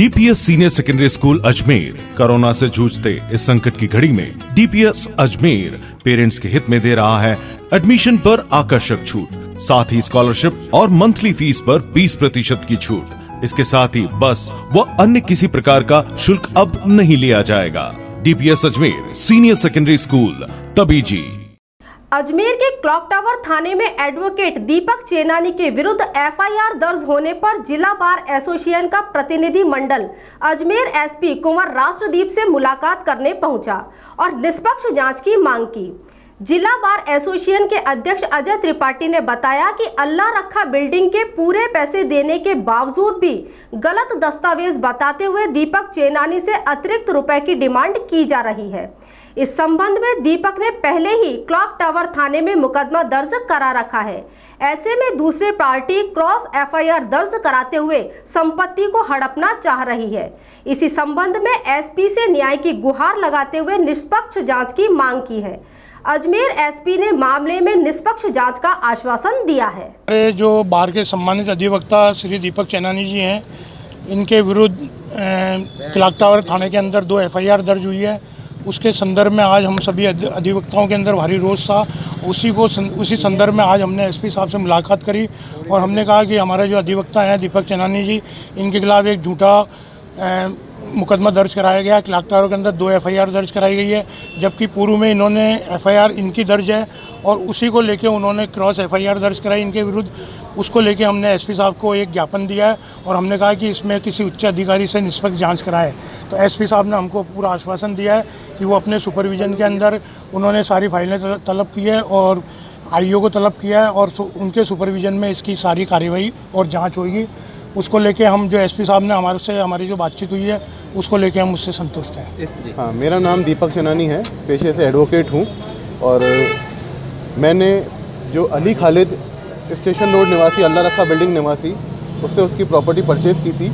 DPS senior secondary school Ajmer corona से जूझते इस संकट की घड़ी में डीपीएस अजमेर पेरेंट्स के हित में दे रहा है एडमिशन पर आकर्षक छूट, साथ ही स्कॉलरशिप और मंथली फीस पर 20% की छूट। इसके साथ ही बस व अन्य किसी प्रकार का शुल्क अब नहीं लिया जाएगा। DPS Ajmer senior secondary school Tabiji. Ajmer के क्लॉक टावर थाने में एडवोकेट दीपक चेनानी के विरुद्ध एफआईआर दर्ज होने पर जिला बार एसोसिएशन का प्रतिनिधि मंडल अजमेर एसपी कुंवर राष्ट्रदीप से मुलाकात करने पहुंचा और निष्पक्ष जांच की मांग की। जिला बार एसोसिएशन के अध्यक्ष अजय त्रिपाठी ने बताया कि अल्लाह रखा बिल्डिंग के पूरे पैसे देने के बावजूद भी गलत दस्तावेज बताते हुए दीपक चेनानी से अतिरिक्त रुपए की डिमांड की जा रही है। इस संबंध में दीपक ने पहले ही क्लॉक टावर थाने में मुकदमा दर्ज करा रखा है। ऐसे में दूसरी पार्टी क्रॉस एफआईआर दर्ज कराते हुए संपत्ति को हड़पना चाह रही है। इसी संबंध में एसपी से न्याय की गुहार लगाते हुए निष्पक्ष जांच की मांग की है। अजमेर एसपी ने मामले में निष्पक्ष जांच का आश्वासन दिया है। जो बार के सम्मानित अधिवक्ता श्री दीपक चेनानी जी हैं, इनके विरुद्ध क्लॉक टावर थाने के अंदर 2 एफआईआर दर्ज हुई है। उसके संदर्भ में आज हम सभी अधिवक्ताओं के अंदर भारी रोष था। उसी संदर्भ में आज हमने एसपी साहब से मुलाकात करी और हमने कहा कि हमारे जो अधिवक्ता हैं दीपक चेनानी जी, इनके खिलाफ एक झूठा मुकदमा दर्ज कराया गया। क्लॉक टावर के अंदर 2 एफआईआर दर्ज कराई गई है, जबकि पूर्व में इन्होंने एफआईआर इनकी दर्ज है और उसी को लेके उन्होंने क्रॉस एफआईआर दर्ज कराई इनके विरुद्ध। उसको लेके हमने एसपी साहब को एक ज्ञापन दिया है और हमने कहा कि इसमें किसी उच्च अधिकारी से निष्पक्ष जांच कराए। तो एसपी साहब ने हमको पूरा आश्वासन दिया है कि वो अपने सुपरविजन के अंदर उन्होंने सारी फाइलें तलब की है और आईओ को तलब किया है और उनके सुपरविजन में इसकी सारी कार्यवाही और जाँच होगी। उसको लेके हम जो एसपी साहब ने हमारी जो बातचीत हुई है उसको लेके हम उससे संतुष्ट हैं। हाँ, मेरा नाम दीपक चेनानी है, पेशे से एडवोकेट हूँ और मैंने जो अली खालिद स्टेशन रोड निवासी अल्लाह रखा बिल्डिंग निवासी उससे उसकी प्रॉपर्टी परचेज़ की थी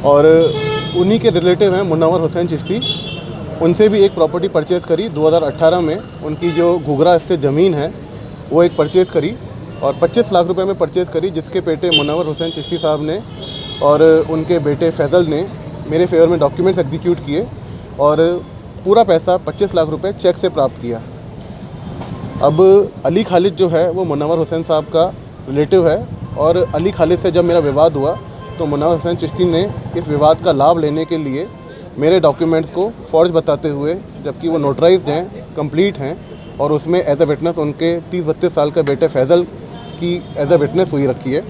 और उन्हीं के रिलेटिव हैं मुनव्वर हुसैन चिश्ती, उनसे भी एक प्रॉपर्टी परचेज़ करी 2018 में। उनकी जो घुघरा स्थित ज़मीन है वो एक परचेज़ करी और 25 लाख रुपए में परचेज़ करी, जिसके बेटे मुनव्वर हुसैन चिश्ती साहब ने और उनके बेटे फैज़ल ने मेरे फेवर में डॉक्यूमेंट्स एग्जीक्यूट किए और पूरा पैसा 25 लाख रुपए चेक से प्राप्त किया। अब अली खालिद जो है वो मुनव्वर हुसैन साहब का रिलेटिव है और अली खालिद से जब मेरा विवाद हुआ तो मुनव्वर हुसैन चिश्ती ने इस विवाद का लाभ लेने के लिए मेरे डॉक्यूमेंट्स को फॉर्ज बताते हुए, जबकि वो नोटराइज्ड हैं, कंप्लीट हैं और उसमें एज ए विटनेस उनके 30-32 साल का बेटे फैज़ल की एज ए विटनेस हुई रखी है,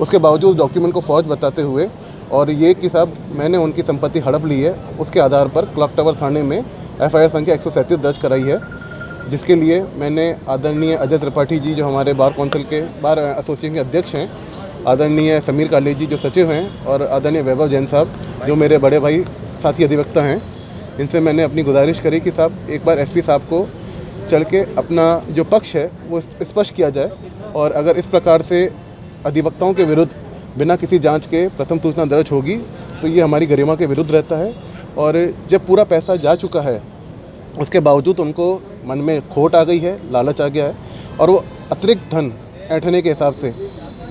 उसके बावजूद डॉक्यूमेंट को फॉर्ज बताते हुए और ये कि साहब मैंने उनकी संपत्ति हड़प ली है, उसके आधार पर क्लॉक टावर थाने में एफआईआर संख्या 137 दर्ज कराई है, जिसके लिए मैंने आदरणीय अजय त्रिपाठी जी जो हमारे बार काउंसिल के बार एसोसिएशन के अध्यक्ष हैं, आदरणीय समीर काले जी जो सचिव हैं और आदरणीय वैभव जैन साहब जो मेरे बड़े भाई साथी अधिवक्ता हैं, इनसे मैंने अपनी गुजारिश करी कि साहब एक बार एसपी साहब को चढ़ के अपना जो पक्ष है वो स्पष्ट किया जाए और अगर इस प्रकार से अधिवक्ताओं के विरुद्ध बिना किसी जांच के प्रथम सूचना दर्ज होगी तो ये हमारी गरिमा के विरुद्ध रहता है। और जब पूरा पैसा जा चुका है उसके बावजूद उनको मन में खोट आ गई है, लालच आ गया है और वो अतिरिक्त धन ऐंठने के हिसाब से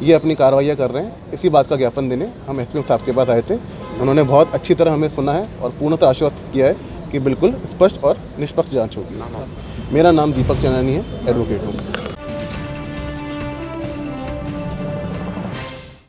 ये अपनी कार्रवाइयाँ कर रहे हैं। इसी बात का ज्ञापन देने हम एसपी साहब के पास आए थे। उन्होंने बहुत अच्छी तरह हमें सुना है और पूर्णतः आश्वस्त किया है कि बिल्कुल स्पष्ट और निष्पक्ष जाँच होगी। मेरा नाम दीपक चेनानी है, एडवोकेट हूँ।